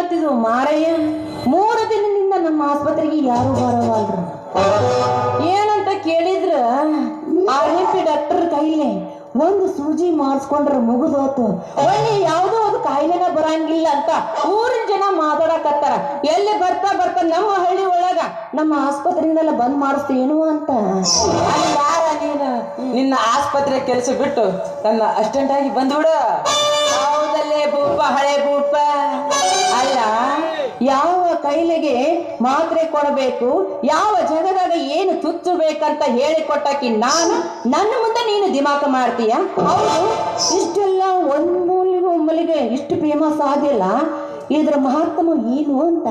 ಏನಂತಿದ್ವು ಮಾರಯ್ಯ 3 ದಿನದಿಂದ ನಮ್ಮ ಆಸ್ಪತ್ರೆಗೆ ಯಾರು ಬರವಲ್ರು ಏನಂತ ಕೇಳಿದ್ರ RMP ಡಾಕ್ಟರ್ ಕೈಲಿ ಒಂದು ಸೂಜಿ ಮಾಡಿಸ್ಕೊಂಡ್ರೆ ಮುಗಿದೋತು ಒಳ್ಳೆ ಯಾವುದೋ ಒಂದು ಕಾಯಿಲೆನ ಬರಂಗಿಲ್ಲ ಅಂತ ಊರಿನ ಜನ ಮಾತಾಡಕತ್ತಾರ. ಎಲ್ಲಿ ಬರ್ತಾ ಬರ್ತಾ ನಮ್ಮ ಹಳ್ಳಿ ಒಳಗ ನಮ್ಮ ಆಸ್ಪತ್ರೆಯಿಂದೆಲ್ಲ ಬಂದ್ ಮಾಡಿಸ್ತೇನು ಅಂತ. ಯಾರ ನೀನು ನಿನ್ನ ಆಸ್ಪತ್ರೆ ಕೆಲಸ ಬಿಟ್ಟು ನನ್ನ ಅಸ್ಟೆಂಟ್ ಆಗಿ ಬಂದ್ಬಿಡು. ಹೌದಲ್ಲೇ ಭೂಪ ಹಳೆ ಭೂಪ. ಅಲ್ಲ ಯಾವ ಕಾಯಿಲೆಗೆ ಮಾತ್ರೆ ಕೊಡಬೇಕು ಯಾವ ಜಾಗದಾಗ ಏನು ಚುಚ್ಚಬೇಕಂತ ಹೇಳಿಕೊಟ್ಟಕಿ ನಾನು ನನ್ನ ಮುಂದೆ ನೀನು ದಿಮಾಕ ಮಾಡ್ತೀಯ. ಹೌದು ಇಷ್ಟೆಲ್ಲ ಒಮ್ಮಲಿಗೆ ಇಷ್ಟು ಫೇಮಸ್ ಆಗಿಲ್ಲ ಇದ್ರ ಮಹತ್ವ ಏನು ಅಂತ.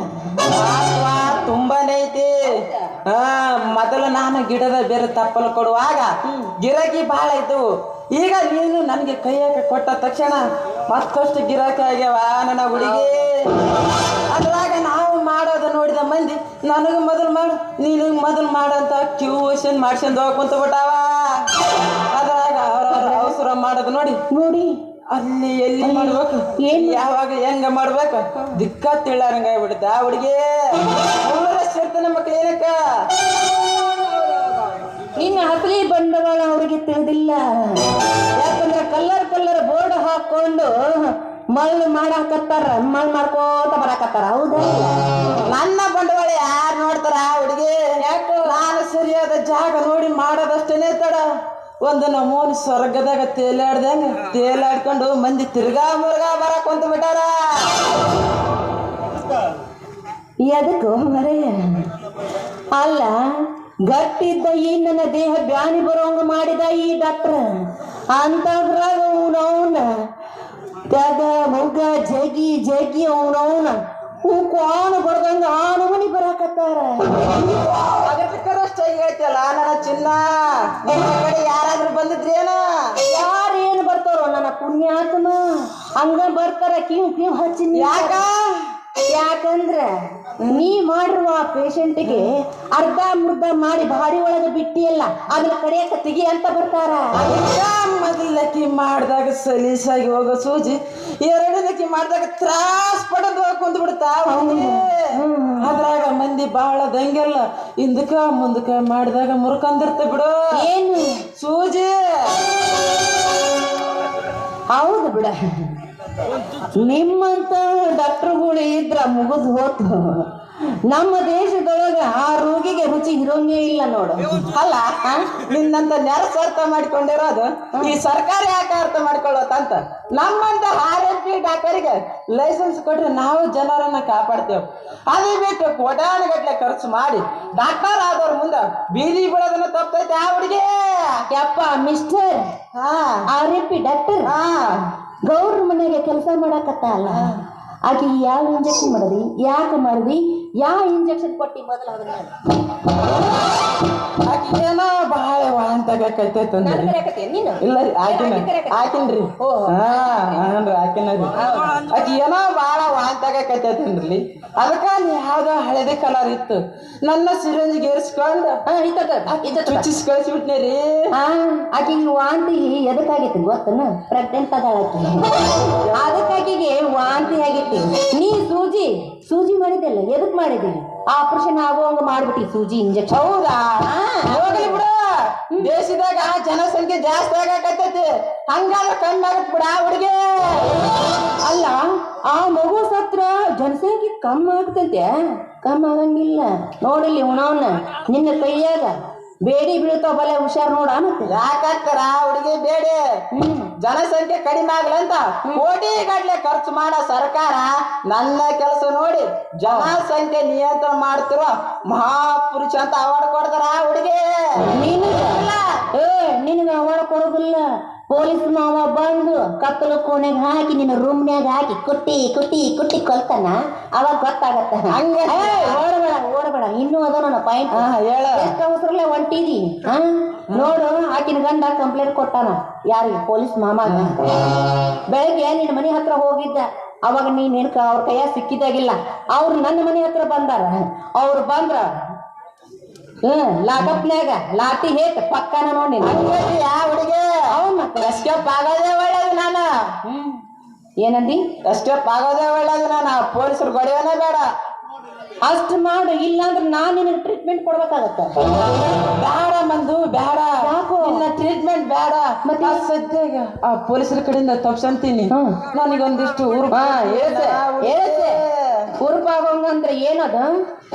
ತುಂಬಾನೇ ಐತಿ. ಮೊದಲು ನಾನು ಗಿಡದ ಬೇರೆ ತಪ್ಪಲು ಕೊಡುವಾಗ ಗಿರಾಕಿ ಬಹಳ ಇತ್ತು. ಈಗ ನೀನು ನನಗೆ ಕೈಯಾಗ ಕೊಟ್ಟ ತಕ್ಷಣ ಮತ್ತಷ್ಟು ಗಿರಾಕಿ ಆಗ್ಯಾವ ನನ್ನ ಹುಡುಗಿ. ಅದ್ರಾಗ ನಾವು ಮಾಡೋದು ನೋಡಿದ ಮಂದಿ ನನಗೆ ಮೊದಲು ಮಾಡು ನೀನು ಮೊದಲು ಮಾಡಂತ ಕ್ಯೂಷನ್ ಮಾಡ್ಸ್ಕೊಂಡು ಹೋಗ್ಕೊಂತ ಬಿಟ್ಟಾವ. ಅದ್ರಾಗ ಅವ್ರವ್ರ ಅವಸರ ಮಾಡೋದು ನೋಡಿ ಅಲ್ಲಿ ಎಲ್ಲಿ ಮಾಡ್ಬೇಕು ಯಾವಾಗ ಹೆಂಗ ಮಾಡ್ಬೇಕು ದಿಕ್ಕ ತಿಳ್ಳಾರಂಗ ಆಗ್ಬಿಡುತ್ತ ಹುಡುಗಿ. ಸೇರ್ತಾನೆ ಮಕ್ಳು ಏನಕ್ಕ ನಿನ್ನ ಅಸಲಿ ಬಂಡವಾಳ ಅವ್ರಿಗೆ ತಿಳಿದಿಲ್ಲ. ಯಾಕಂದ್ರೆ ಕಲ್ಲರ್ ಬೋರ್ಡ್ ಹಾಕೊಂಡು ಮಳ್ಳು ಮಾಡ್ಕೋತ ಬರಾಕತ್ತಾರ. ಹೌದಾ ನನ್ನ ಬಂಡವಾಳ ಯಾರು ನೋಡ್ತಾರ ಹುಡುಗಿ. ನಾನು ಸರಿಯಾದ ಜಾಗ ನೋಡಿ ಮಾಡೋದಷ್ಟೇನೆ ತಡ. ಒಂದು ನಮೂನಿ ಸ್ವರ್ಗದಾಗ ತೇಲಾಡ್ಕೊಂಡು ಮಂದಿ ತಿರ್ಗಾ ಮುರ್ಗಾ ಬರಕ್ ಕುಂತ ಬಿಟ್ಟಾರ. ಎದಕ್ಕೋ ಮರೆಯ ಅಲ್ಲ ಗಟ್ಟಿದ್ದ ಈ ನನ್ನ ದೇಹ ಬ್ಯಾನಿ ಬರೋಂಗ ಮಾಡಿದ ಈ ಡಾಕ್ಟ್ರ ಅಂತದ್ರಾಗ ಅವನವನ ತಗ ಮುಗ ಜಗಿ ಅವನವನ ಹೂಕೋನು ಬರ್ದಂಗ ಆನಮನಿ ಬರಾಕತ್ತಾರ. ಹೇಳ್ತಿಯಲ್ಲ ನನ್ನ ಚಿನ್ನ ಕಡೆ ಯಾರಾದ್ರೂ ಬಂದಿದ್ರೇನ? ಯಾರೇನು ಬರ್ತಾರೋ ನನ್ನ ಪುಣ್ಯಾತ್ಮ ಹಂಗ ಬರ್ತಾರ ಕಿವ್ ಹಚ್ಚಿ. ಯಾಕಂದ್ರ ನೀ ಮಾಡಿರುವ ಪೇಷಂಟ್ಗೆ ಅರ್ಧ ಮುರ್ಧ ಮಾಡಿ ಬಾಡಿ ಒಳಗೆ ಬಿಟ್ಟಿಯಲ್ಲ ಅದನ್ನ ಕಡೆಯಕ್ಕ ತೆಗಿ ಅಂತ ಬರ್ತಾರ. ಮೊದಲಕ್ಕಿ ಮಾಡಿದಾಗ ಸಲೀಸಾಗಿ ಹೋಗೋ ಸೂಜಿ ಎರಡನೇಕಿ ಮಾಡಿದಾಗ ತ್ರಾಸ್ ಪಡೆದು ಕುಂತ ಬಿಡ್ತಾ. ಅದ್ರಾಗ ಮಂದಿ ಬಹಳ ದಂಗೆಲ್ಲ ಹಿಂದಕ್ಕ ಮುಂದಕ್ಕ ಮಾಡಿದಾಗ ಮುರ್ಕಂದಿರ್ತ ಬಿಡು ಏನು ಸೂಜಿ. ಹೌದು ಬಿಡ ನಿಮ್ಮಂತ ಡಾಕ್ಟರ್ಗಳು ಇದ್ರ ಮುಗಿದು ಹೋತು. ನಮ್ಮ ದೇಶದೊಳಗ ಆ ರೋಗಿಗೆ ರುಚಿ ಇರೋಂಗೇ ಇಲ್ಲ ನೋಡು. ಅಲ್ಲ ನಿನ್ನಂತ ನೆರಸ ಅರ್ಥ ಮಾಡ್ಕೊಂಡಿರೋದು ಈ ಸರ್ಕಾರ ಯಾಕೆ ಅರ್ಥ ಮಾಡ್ಕೊಳ್ಳೋತಂತ. ನಮ್ಮಂತ RMP ಡಾಕ್ಟರಿಗೆ ಲೈಸೆನ್ಸ್ ಕೊಟ್ರೆ ನಾವು ಜನರನ್ನ ಕಾಪಾಡ್ತೇವೆ. ಅದೇ ಬಿಟ್ಟು ಕೋಟಾನುಗಟ್ಲೆ ಖರ್ಚು ಮಾಡಿ ಡಾಕ್ಟರ್ ಆದವ್ರ ಮುಂದೆ ಬೀದಿ ಬಿಡೋದನ್ನ ತಪ್ಪೈತೆ ಆ ಹುಡುಗಿ. ಯಪ್ಪ ಮಿಸ್ಟರ್ RMP ಡಾಕ್ಟರ್ ಗೌರ್ನ ಮನೆಗೆ ಕೆಲಸ ಮಾಡಕತ್ತ ಅಲ್ಲ ಆಕೆ ಯಾವ ಇಂಜೆಕ್ಷನ್ ಮಾಡದಿ ಯಾಕೆ ಮಾಡಿದಿ ಯಾವ ಇಂಜೆಕ್ಷನ್ ಕೊಟ್ಟಿ ಮೊದಲು ಅದನ್ನ ಆಕಿ ಏನೋ ಬಹಳ ವಾಂತಾಗೈತಂದ್ರಿ. ಇಲ್ಲ ಆಕಿನ್ರಿ ಆಕಿ ಏನೋ ಬಹಳ ವಾಂತಾಗೈತಂದ್ರಿ. ಅದಕ್ಕ ಯಾವ್ದೋ ಹಳದಿ ಕಲರ್ ಇತ್ತು ನನ್ನ ಸಿರಂಜಿಗೆ ಏರಿಸ್ಕೊಂಡು ಚುಚ್ಚಿಸ್ ಕಳಿಸ್ಬಿಟ್ನೇ ರೀ. ಆಕಿಗೆ ವಾಂತಿ ಎದಕ್ಕಾಗೈತಿ ಗೊತ್ತನ? ಪ್ರೆಗ್ನೆಂಟ್ ಅದಾಳಕಿ ಅದಕ್ಕಾಕಿಗೆ ವಾಂತಿ ಆಗೈತಿ. ನೀ ಸೂಜಿ ಮಾಡಿದ್ದೆಲ್ಲ ಎದಕ್ ಮಾಡಿದಿ? ಆಪರೇಷನ್ ಆಗುವಂಗ ಮಾಡ್ಬಿಟ್ಟಿ ಸೂಜಿ ಇಂಜೆಕ್ಷನ್. ಹೌದಾ? ಹೋಗ್ಲಿ ಬಿಡು. ದೇಶದಾಗ ಜನಸಂಖ್ಯೆ ಜಾಸ್ತಿ ಆಗಕತ್ತೈತಿ ಹಂಗಾದ್ರೆ ಕಣ್ಣಾಗತ್ ಬಿಡ ಹುಡುಗಿ. ಅಲ್ಲ ಆ ಮಗು ಸತ್ರ ಜನಸಂಖ್ಯೆ ಕಮ್ಮಿ ಆಗ್ತೈತೆ? ಕಮ್ಮಿ ಆಗಂಗಿಲ್ಲ. ನೋಡಿಲ್ಲಿ ಉಣವನ್ನ ನಿನ್ನ ಕೈಯಾಗ ಬೇಡಿ ಬೀಳ್ತಾವ ಬಲೆ ಹುಷಾರ್ ನೋಡ. ಯಾಕಾಗ್ತಾರ ಹುಡುಗಿ ಬೇಡಿ? ಜನಸಂಖ್ಯೆ ಕಡಿಮೆ ಆಗ್ಲಂತ ಕೋಟಿ ಗಟ್ಲೆ ಖರ್ಚು ಮಾಡೋ ಸರ್ಕಾರ ನನ್ನ ಕೆಲಸ ನೋಡಿ ಜನಸಂಖ್ಯೆ ನಿಯಂತ್ರಣ ಮಾಡ್ತಿರೋ ಮಹಾಪುರುಷ ಅಂತ ಅವಾರ್ಡ್ ಕೊಡ್ತಾರ ಹುಡುಗಿ. ನಿನಗೆ ಅವಾರ್ಡ್ ಕೊಡೋದಿಲ್ಲ. ಪೊಲೀಸ್ ಮಾವ ಬಂದು ಕತ್ತಲು ಕೋಣೆಗೆ ಹಾಕಿ ನಿನ್ನ ರೂಮ್ನ್ಯಾಗ ಹಾಕಿ ಕುಟ್ಟಿ ಕೊಲ್ತಾನ. ಅವಾಗ ಗೊತ್ತಾಗತ್ತ. ಹಂಗ ಓಡಬೇಡ ಇನ್ನೂ ಅದ ನನ್ನ ಪಾಯಿಂಟ್. ಎಷ್ಟು ಅವಸರಲ್ಲೇ ಹೊಂಟಿದಿ ನೋಡು. ಆಕಿನ ಗಂಡ ಕಂಪ್ಲೇಂಟ್ ಕೊಟ್ಟಾನ ಯಾರಿಗೆ? ಪೊಲೀಸ್ ಮಾಮಾಗ. ಬೆಳಗ್ಗೆ ನಿನ್ನ ಮನೆ ಹತ್ರ ಹೋಗಿದ್ದ. ಅವಾಗ ನೀನ್ ಅವ್ರ ಕೈಯ ಸಿಕ್ಕಿದಾಗಿಲ್ಲ. ಅವ್ರು ನನ್ನ ಮನೆ ಹತ್ರ ಬಂದಾರ. ಅವ್ರು ಬಂದ್ರ ಲಾಕಪ್ನ್ಯಾಗ ಲಾಟಿ ಹೇಟ್ ಪಕ್ಕನ ನೋಡಿ ಹುಡುಗಿ. ಅವ್ನ ಎಸ್ಕೇಪ್ ಆಗೋದೇ ಒಳ್ಳೇದು. ನಾನು ಏನಂದಿ? ಎಸ್ಕೇಪ್ ಆಗೋದೇ ಒಳ್ಳೇದು. ನಾನು ಪೊಲೀಸರು ಗೊಡೆಯೋನೇ ಬೇಡ. ಅಷ್ಟು ಮಾಡು, ಇಲ್ಲಾಂದ್ರೆ ನಾನು ನಿನಗೆ ಟ್ರೀಟ್ಮೆಂಟ್ ಕೊಡ್ಬೇಕಾಗತ್ತ. ಬೇಡ ಮಂದು ಬೇಡ. ಯಾಕೋ? ನಿನ್ನ ಟ್ರೀಟ್ಮೆಂಟ್ ಬೇಡ. ಮತ್ತೆ ಸದ್ಯಾಗ ಆ ಪೊಲೀಸರ ಕಡೆಯಿಂದ ತಪ್ಸಂತೀನಿ. ನನಗೊಂದಿಷ್ಟು ಉರುಪಾಗಂದ್ರೆ ಏನದು?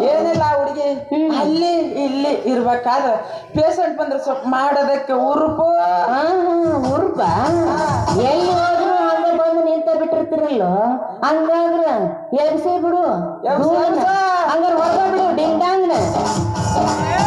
ಏನಿಲ್ಲ ಹುಡುಗಿ, ಅಲ್ಲಿ ಇಲ್ಲಿ ಇರ್ಬೇಕಾದ್ರೆ ಪೇಷಂಟ್ ಬಂದ್ರೆ ಸ್ವಲ್ಪ ಮಾಡೋದಕ್ಕೆ ಉರುಪು. ಉರುಪ ಎಲ್ಲಿ ಹೋದ್ರು ಹಂಗ ಬಂದು ನಿಂತ ಬಿಟ್ಟಿರ್ತಿರಲ್ಲೋ, ಹಂಗಾದ್ರ ಎಬ್ಸೇ ಬಿಡು, ಹಂಗಾರ ಹೊರಗ ಬಿಡು ಡಿಂಗ್ ಡಾಂಗ್ನ.